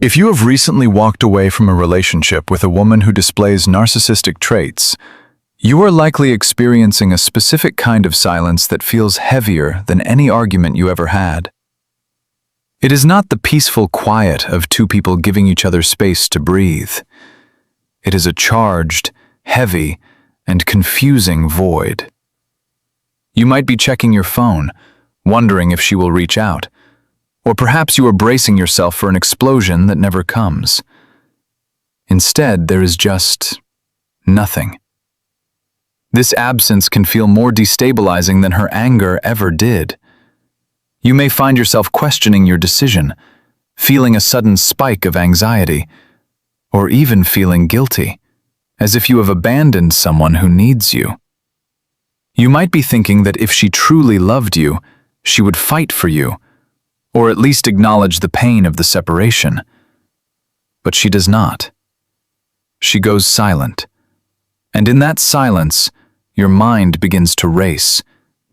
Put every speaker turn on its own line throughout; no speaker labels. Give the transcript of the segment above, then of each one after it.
If you have recently walked away from a relationship with a woman who displays narcissistic traits, you are likely experiencing a specific kind of silence that feels heavier than any argument you ever had. It is not the peaceful quiet of two people giving each other space to breathe. It is a charged, heavy, and confusing void. You might be checking your phone, wondering if she will reach out. Or perhaps you are bracing yourself for an explosion that never comes. Instead, there is just nothing. This absence can feel more destabilizing than her anger ever did. You may find yourself questioning your decision, feeling a sudden spike of anxiety, or even feeling guilty, as if you have abandoned someone who needs you. You might be thinking that if she truly loved you, she would fight for you, or at least acknowledge the pain of the separation. But she does not. She goes silent. And in that silence, your mind begins to race,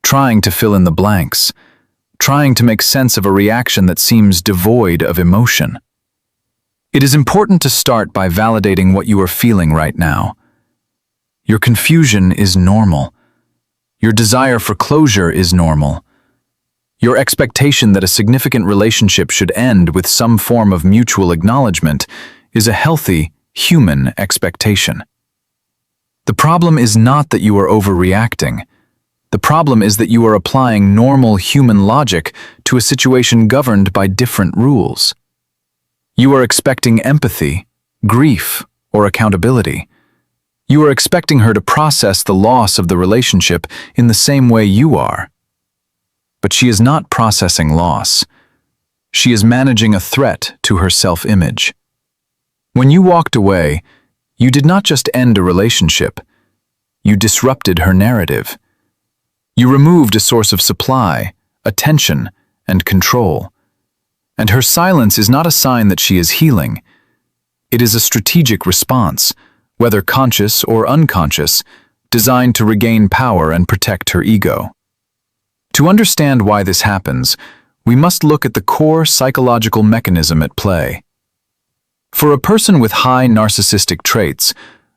trying to fill in the blanks, trying to make sense of a reaction that seems devoid of emotion. It is important to start by validating what you are feeling right now. Your confusion is normal. Your desire for closure is normal. Your expectation that a significant relationship should end with some form of mutual acknowledgement is a healthy, human expectation. The problem is not that you are overreacting. The problem is that you are applying normal human logic to a situation governed by different rules. You are expecting empathy, grief, or accountability. You are expecting her to process the loss of the relationship in the same way you are. But she is not processing loss. She is managing a threat to her self-image. When you walked away, you did not just end a relationship. You disrupted her narrative. You removed a source of supply, attention, and control. And her silence is not a sign that she is healing. It is a strategic response, whether conscious or unconscious, designed to regain power and protect her ego. To understand why this happens, we must look at the core psychological mechanism at play. For a person with high narcissistic traits,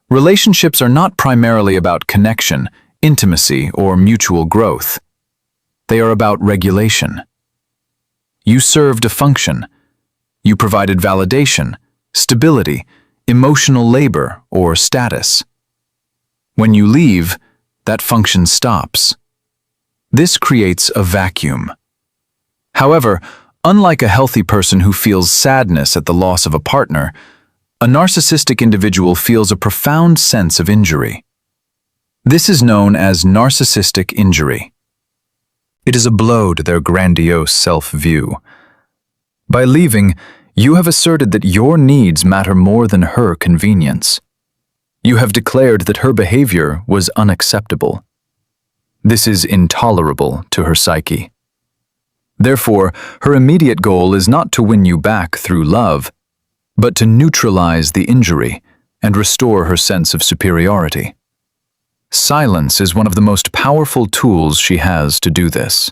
relationships are not primarily about connection, intimacy, or mutual growth. They are about regulation. You served a function. You provided validation, stability, emotional labor, or status. When you leave, that function stops. This creates a vacuum. However, unlike a healthy person who feels sadness at the loss of a partner, a narcissistic individual feels a profound sense of injury. This is known as narcissistic injury. It is a blow to their grandiose self-view. By leaving, you have asserted that your needs matter more than her convenience. You have declared that her behavior was unacceptable. This is intolerable to her psyche. Therefore, her immediate goal is not to win you back through love, but to neutralize the injury and restore her sense of superiority. Silence is one of the most powerful tools she has to do this.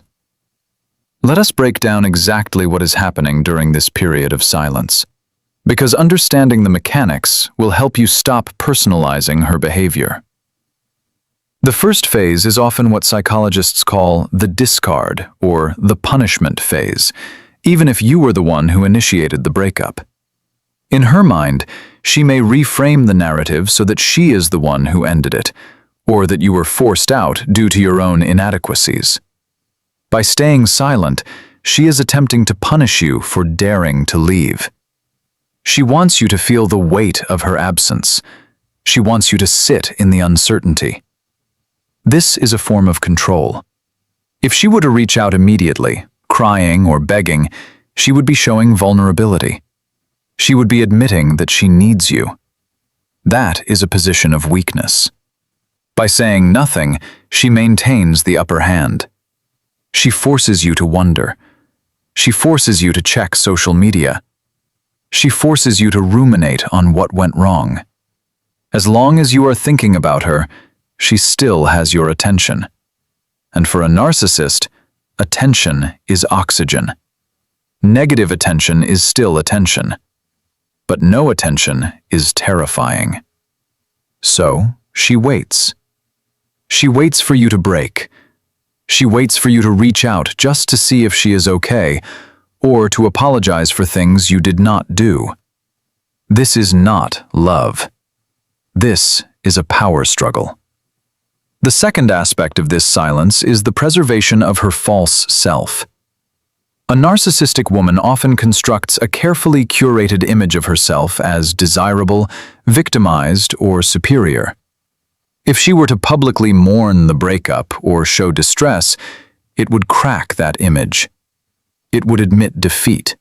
Let us break down exactly what is happening during this period of silence, because understanding the mechanics will help you stop personalizing her behavior. The first phase is often what psychologists call the discard or the punishment phase, even if you were the one who initiated the breakup. In her mind, she may reframe the narrative so that she is the one who ended it, or that you were forced out due to your own inadequacies. By staying silent, she is attempting to punish you for daring to leave. She wants you to feel the weight of her absence. She wants you to sit in the uncertainty. This is a form of control. If she were to reach out immediately, crying or begging, she would be showing vulnerability. She would be admitting that she needs you. That is a position of weakness. By saying nothing, she maintains the upper hand. She forces you to wonder. She forces you to check social media. She forces you to ruminate on what went wrong. As long as you are thinking about her, she still has your attention. And for a narcissist, attention is oxygen. Negative attention is still attention. But no attention is terrifying. So, she waits. She waits for you to break. She waits for you to reach out just to see if she is okay, or to apologize for things you did not do. This is not love. This is a power struggle. The second aspect of this silence is the preservation of her false self. A narcissistic woman often constructs a carefully curated image of herself as desirable, victimized, or superior. If she were to publicly mourn the breakup or show distress, it would crack that image. It would admit defeat.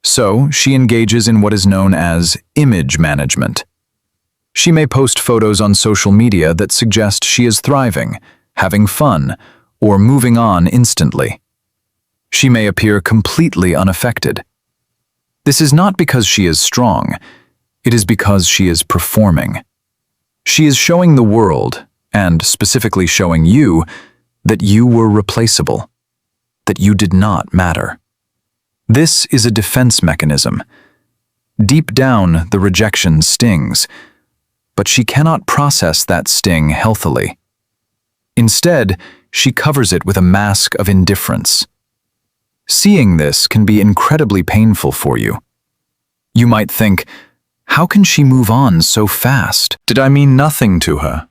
So, she engages in what is known as image management. She may post photos on social media that suggest she is thriving, having fun, or moving on instantly. She may appear completely unaffected. This is not because she is strong. It is because she is performing. She is showing the world, and specifically showing you, that you were replaceable, that you did not matter. This is a defense mechanism. Deep down, the rejection stings, but she cannot process that sting healthily. Instead, she covers it with a mask of indifference. Seeing this can be incredibly painful for you. You might think, how can she move on so fast? Did I mean nothing to her?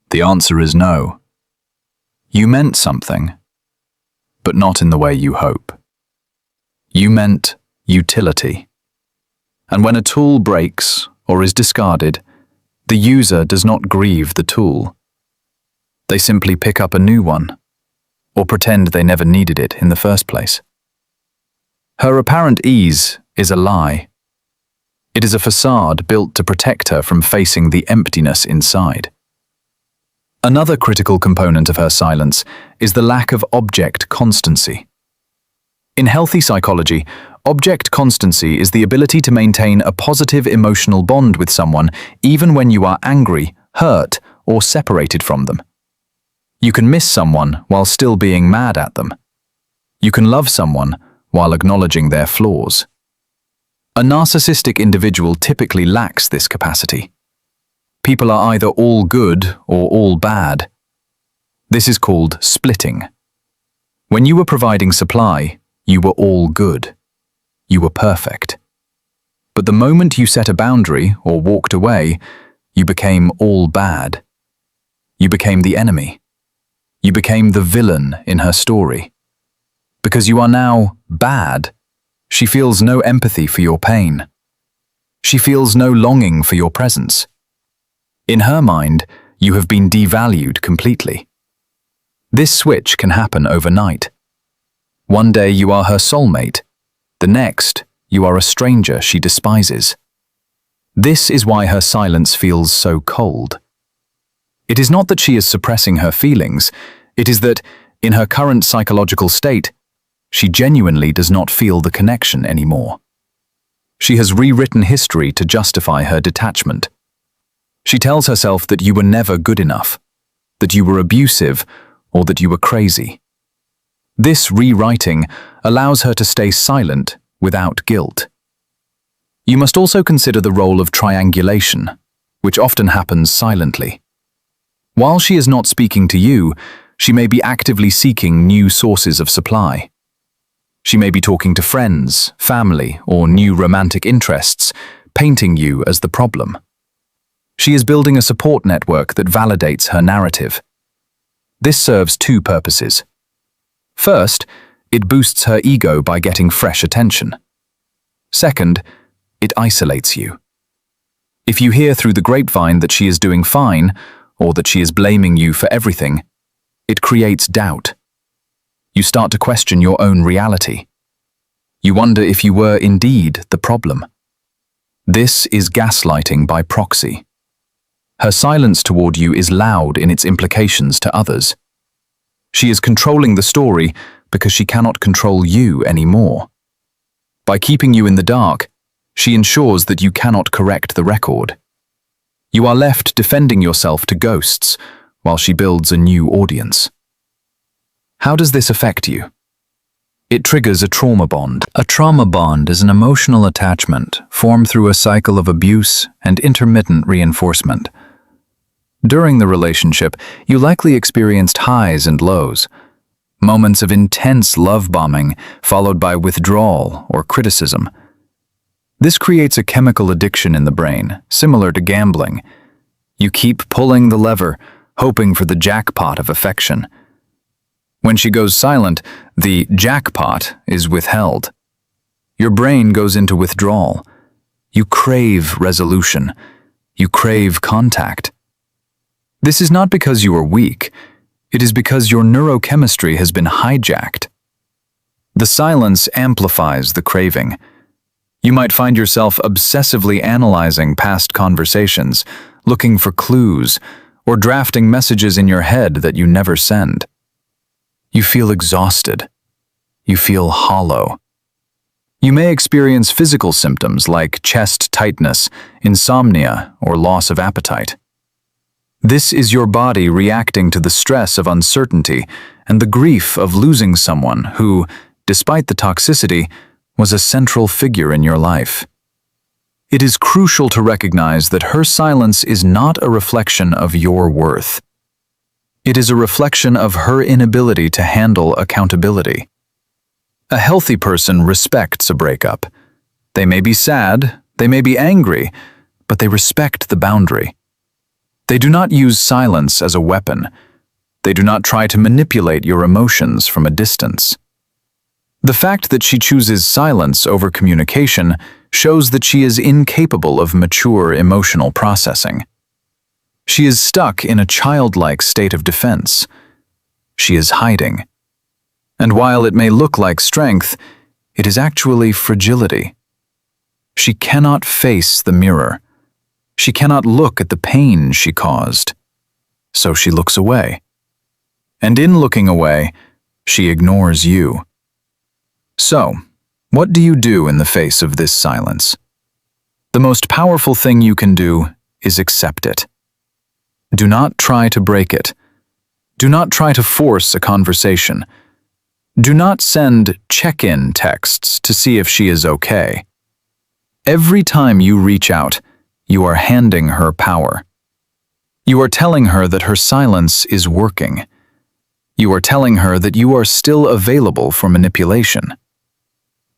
The answer is no. You meant something, but not in the way you hope. You meant utility. And when a tool breaks or is discarded, the user does not grieve the tool. They simply pick up a new one, or pretend they never needed it in the first place. Her apparent ease is a lie. It is a facade built to protect her from facing the emptiness inside. Another critical component of her silence is the lack of object constancy. In healthy psychology, object constancy is the ability to maintain a positive emotional bond with someone even when you are angry, hurt, or separated from them. You can miss someone while still being mad at them. You can love someone while acknowledging their flaws. A narcissistic individual typically lacks this capacity. People are either all good or all bad. This is called splitting. When you were providing supply, you were all good. You were perfect. But the moment you set a boundary or walked away, you became all bad. You became the enemy. You became the villain in her story. Because you are now bad, she feels no empathy for your pain. She feels no longing for your presence. In her mind, you have been devalued completely. This switch can happen overnight. One day you are her soulmate. The next, you are a stranger she despises. This is why her silence feels so cold. It is not that she is suppressing her feelings, it is that, in her current psychological state, she genuinely does not feel the connection anymore. She has rewritten history to justify her detachment. She tells herself that you were never good enough, that you were abusive, or that you were crazy. This rewriting allows her to stay silent without guilt. You must also consider the role of triangulation, which often happens silently. While she is not speaking to you, she may be actively seeking new sources of supply. She may be talking to friends, family, or new romantic interests, painting you as the problem. She is building a support network that validates her narrative. This serves two purposes. First, it boosts her ego by getting fresh attention. Second, it isolates you. If you hear through the grapevine that she is doing fine, or that she is blaming you for everything, it creates doubt. You start to question your own reality. You wonder if you were indeed the problem. This is gaslighting by proxy. Her silence toward you is loud in its implications to others. She is controlling the story because she cannot control you anymore. By keeping you in the dark, she ensures that you cannot correct the record. You are left defending yourself to ghosts while she builds a new audience. How does this affect you? It triggers a trauma bond. A trauma bond is an emotional attachment formed through a cycle of abuse and intermittent reinforcement. During the relationship, you likely experienced highs and lows, moments of intense love bombing followed by withdrawal or criticism. This creates a chemical addiction in the brain, similar to gambling. You keep pulling the lever, hoping for the jackpot of affection. When she goes silent, the jackpot is withheld. Your brain goes into withdrawal. You crave resolution. You crave contact. This is not because you are weak. It is because your neurochemistry has been hijacked. The silence amplifies the craving. You might find yourself obsessively analyzing past conversations, looking for clues, or drafting messages in your head that you never send. You feel exhausted. You feel hollow. You may experience physical symptoms like chest tightness, insomnia, or loss of appetite. This is your body reacting to the stress of uncertainty and the grief of losing someone who, despite the toxicity, was a central figure in your life. It is crucial to recognize that her silence is not a reflection of your worth. It is a reflection of her inability to handle accountability. A healthy person respects a breakup. They may be sad, they may be angry, but they respect the boundary. They do not use silence as a weapon. They do not try to manipulate your emotions from a distance. The fact that she chooses silence over communication shows that she is incapable of mature emotional processing. She is stuck in a childlike state of defense. She is hiding. And while it may look like strength, it is actually fragility. She cannot face the mirror. She cannot look at the pain she caused. So she looks away. And in looking away, she ignores you. So, what do you do in the face of this silence? The most powerful thing you can do is accept it. Do not try to break it. Do not try to force a conversation. Do not send check-in texts to see if she is okay. Every time you reach out, you are handing her power. You are telling her that her silence is working. You are telling her that you are still available for manipulation.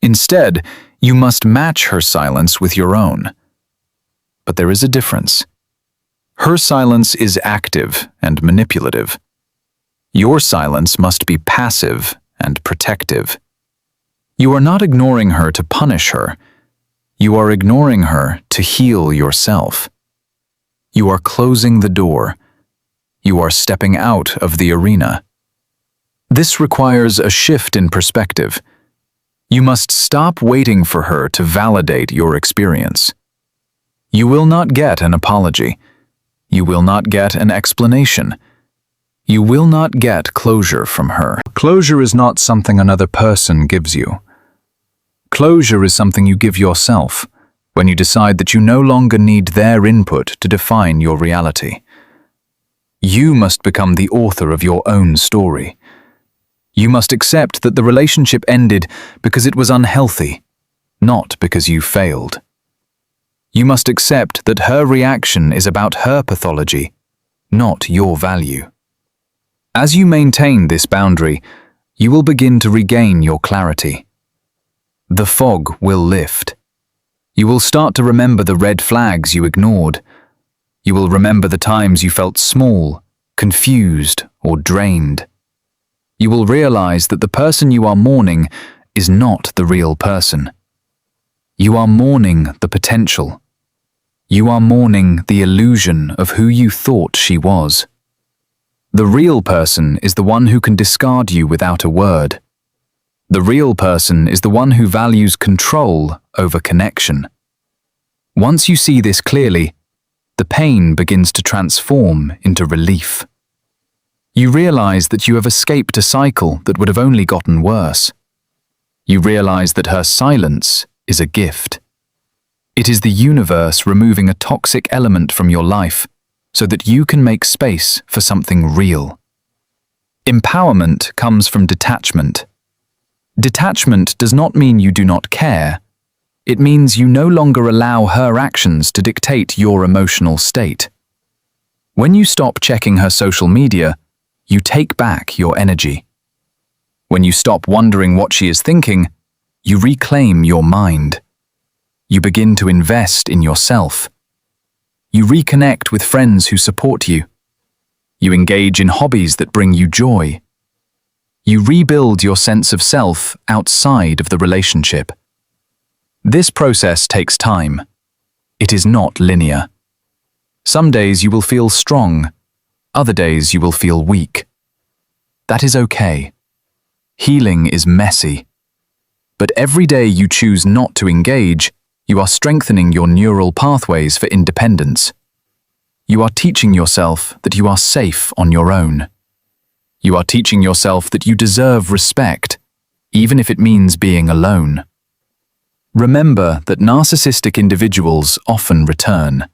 Instead, you must match her silence with your own. But there is a difference. Her silence is active and manipulative. Your silence must be passive and protective. You are not ignoring her to punish her. You are ignoring her to heal yourself. You are closing the door. You are stepping out of the arena. This requires a shift in perspective. You must stop waiting for her to validate your experience. You will not get an apology. You will not get an explanation. You will not get closure from her. Closure is not something another person gives you. Closure is something you give yourself when you decide that you no longer need their input to define your reality. You must become the author of your own story. You must accept that the relationship ended because it was unhealthy, not because you failed. You must accept that her reaction is about her pathology, not your value. As you maintain this boundary, you will begin to regain your clarity. The fog will lift. You will start to remember the red flags you ignored. You will remember the times you felt small, confused, or drained. You will realize that the person you are mourning is not the real person. You are mourning the potential. You are mourning the illusion of who you thought she was. The real person is the one who can discard you without a word. The real person is the one who values control over connection. Once you see this clearly, the pain begins to transform into relief. You realize that you have escaped a cycle that would have only gotten worse. You realize that her silence is a gift. It is the universe removing a toxic element from your life so that you can make space for something real. Empowerment comes from detachment. Detachment does not mean you do not care. It means you no longer allow her actions to dictate your emotional state. When you stop checking her social media, you take back your energy. When you stop wondering what she is thinking, you reclaim your mind. You begin to invest in yourself. You reconnect with friends who support you. You engage in hobbies that bring you joy. You rebuild your sense of self outside of the relationship. This process takes time. It is not linear. Some days you will feel strong. Other days you will feel weak. That is okay. Healing is messy. But every day you choose not to engage, you are strengthening your neural pathways for independence. You are teaching yourself that you are safe on your own. You are teaching yourself that you deserve respect, even if it means being alone. Remember that narcissistic individuals often return.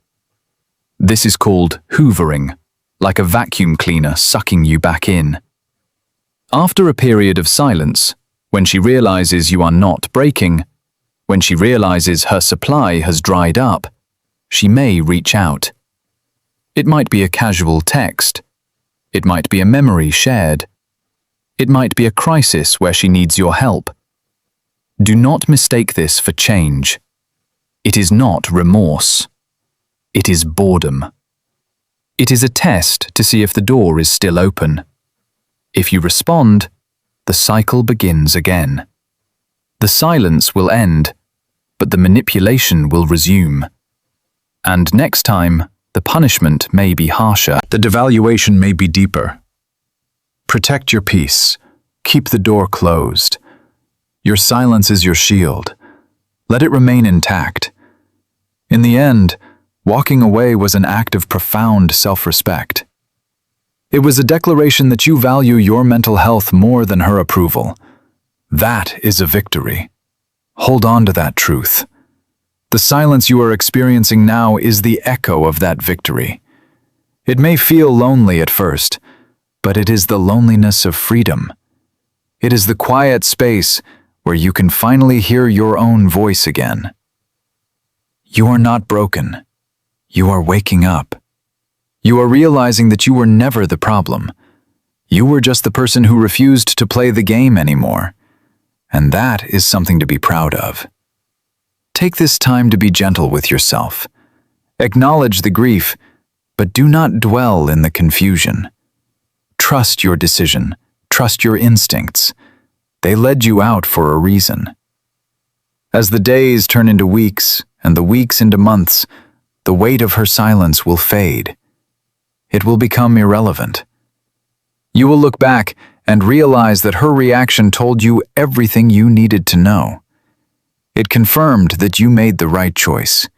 This is called hoovering, like a vacuum cleaner sucking you back in. After a period of silence, when she realizes you are not breaking, when she realizes her supply has dried up, she may reach out. It might be a casual text. It might be a memory shared. It might be a crisis where she needs your help. Do not mistake this for change. It is not remorse. It is boredom. It is a test to see if the door is still open. If you respond, the cycle begins again. The silence will end, but the manipulation will resume. And next time, the punishment may be harsher. The devaluation may be deeper. Protect your peace. Keep the door closed. Your silence is your shield. Let it remain intact. In the end, walking away was an act of profound self-respect. It was a declaration that you value your mental health more than her approval. That is a victory. Hold on to that truth. The silence you are experiencing now is the echo of that victory. It may feel lonely at first, but it is the loneliness of freedom. It is the quiet space where you can finally hear your own voice again. You are not broken. You are waking up. You are realizing that you were never the problem. You were just the person who refused to play the game anymore. And that is something to be proud of. Take this time to be gentle with yourself. Acknowledge the grief, but do not dwell in the confusion. Trust your decision. Trust your instincts. They led you out for a reason. As the days turn into weeks and the weeks into months, the weight of her silence will fade. It will become irrelevant. You will look back and realize that her reaction told you everything you needed to know. It confirmed that you made the right choice.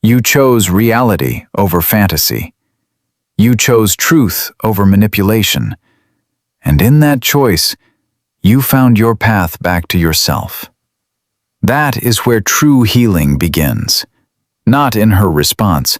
You chose reality over fantasy. You chose truth over manipulation. And in that choice, you found your path back to yourself. That is where true healing begins. Not in her response,